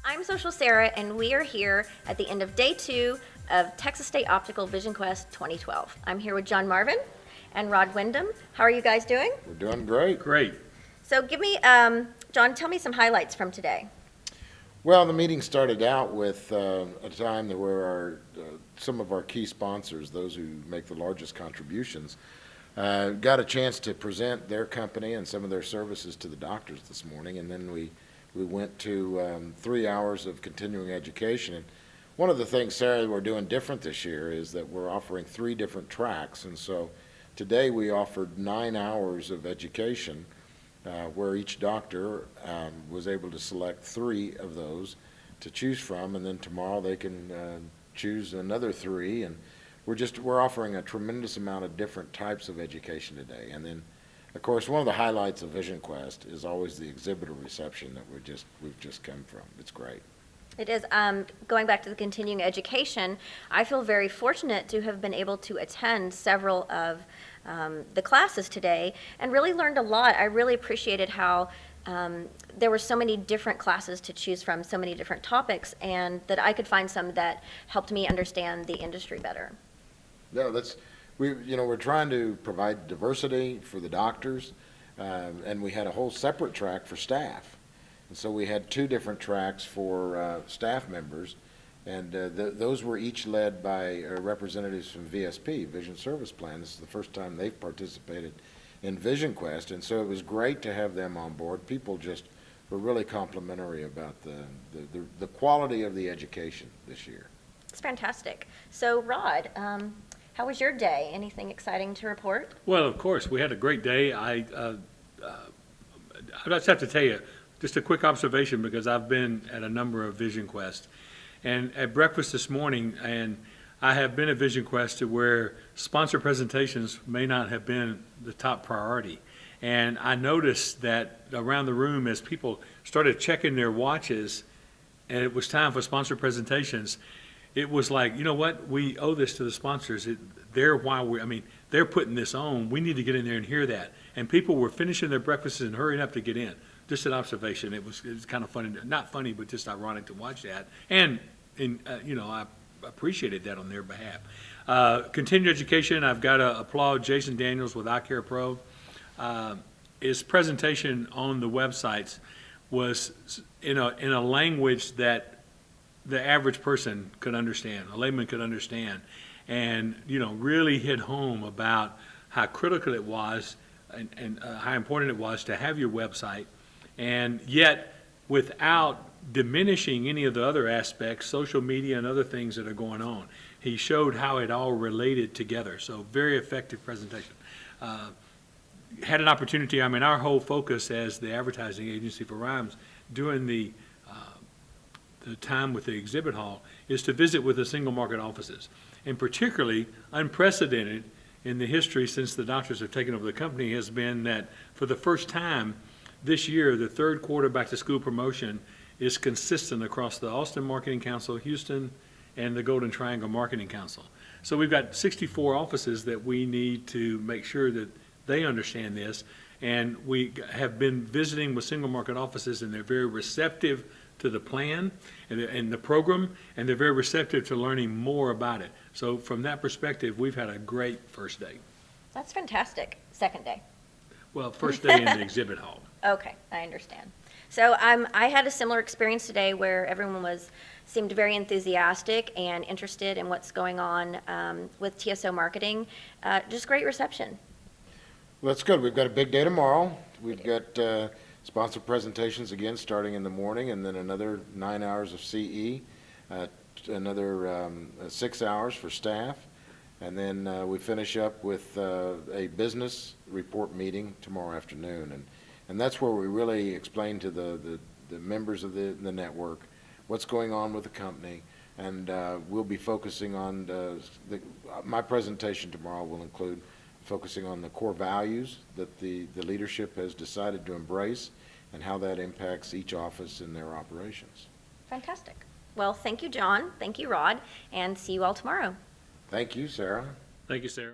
I'm Social Sarah, and we are here at the end of day 2 of Texas State Optical VisionQuest 2012. I'm here with John Marvin and Rod Wyndham. How are you guys doing? We're doing great. Great. So give me, John, tell me some highlights from today. Well, the meeting started out with a time that where some of our key sponsors, those who make the largest contributions, got a chance to present their company and some of their services to the doctors this morning, and then we went to 3 hours of continuing education. And one of the things, Sarah, we're doing different this year is that we're offering 3 different tracks, and so today we offered 9 hours of education where each doctor was able to select 3 of those to choose from, and then tomorrow they can choose another 3, and we're offering a tremendous amount of different types of education today. And then, of course, one of the highlights of VisionQuest is always the exhibitor reception that we've just come from. It's great. It is. Going back to the continuing education, I feel very fortunate to have been able to attend several of the classes today and really learned a lot. I really appreciated how there were so many different classes to choose from, so many different topics, and that I could find some that helped me understand the industry better. No, we're trying to provide diversity for the doctors, and we had a whole separate track for staff. And so we had 2 different tracks for staff members, and those were each led by representatives from VSP, Vision Service Plan. This is the first time they've participated in VisionQuest, and so it was great to have them on board. People just were really complimentary about the quality of the education this year. It's fantastic. So, Rod, how was your day? Anything exciting to report? Well, of course, we had a great day. I just have to tell you, just a quick observation, because I've been at a number of VisionQuest. And at breakfast this morning, and I have been at VisionQuest to where sponsor presentations may not have been the top priority. And I noticed that around the room, as people started checking their watches and it was time for sponsor presentations, it was like, you know what, we owe this to the sponsors. They're putting this on. We need to get in there and hear that. And people were finishing their breakfasts and hurrying up to get in. Just an observation. It was kind of funny, not funny, but just ironic to watch that. And I appreciated that on their behalf. Continued education, I've got to applaud Jason Daniels with iCare Pro. His presentation on the websites was in a language that the average person could understand, a layman could understand, and really hit home about how critical it was and how important it was to have your website, and yet without diminishing any of the other aspects, social media and other things that are going on. He showed how it all related together. So very effective presentation. Had an opportunity, our whole focus as the advertising agency for Rhymes during the time with the exhibit hall is to visit with the single market offices. And particularly unprecedented in the history since the doctors have taken over the company has been that for the first time this year, the 3rd quarter back to school promotion is consistent across the Austin Marketing Council, Houston, and the Golden Triangle Marketing Council. So we've got 64 offices that we need to make sure that they understand this. And we have been visiting with single market offices, and they're very receptive to the plan and the program, and they're very receptive to learning more about it. So from that perspective, we've had a great first day. That's fantastic. Second day. Well, first day in the exhibit hall. Okay, I understand. So I had a similar experience today where everyone seemed very enthusiastic and interested in what's going on with TSO marketing. Just great reception. Well, that's good. We've got a big day tomorrow. We've got sponsor presentations again starting in the morning, and then another 9 hours of CE, another 6 hours for staff, and then we finish up with a business report meeting tomorrow afternoon. And that's where we really explain to the members of the network what's going on with the company, and we'll be focusing on my presentation tomorrow will include focusing on the core values that the leadership has decided to embrace and how that impacts each office in their operations. Fantastic. Well, thank you, John. Thank you, Rod, and see you all tomorrow. Thank you, Sarah. Thank you, Sarah.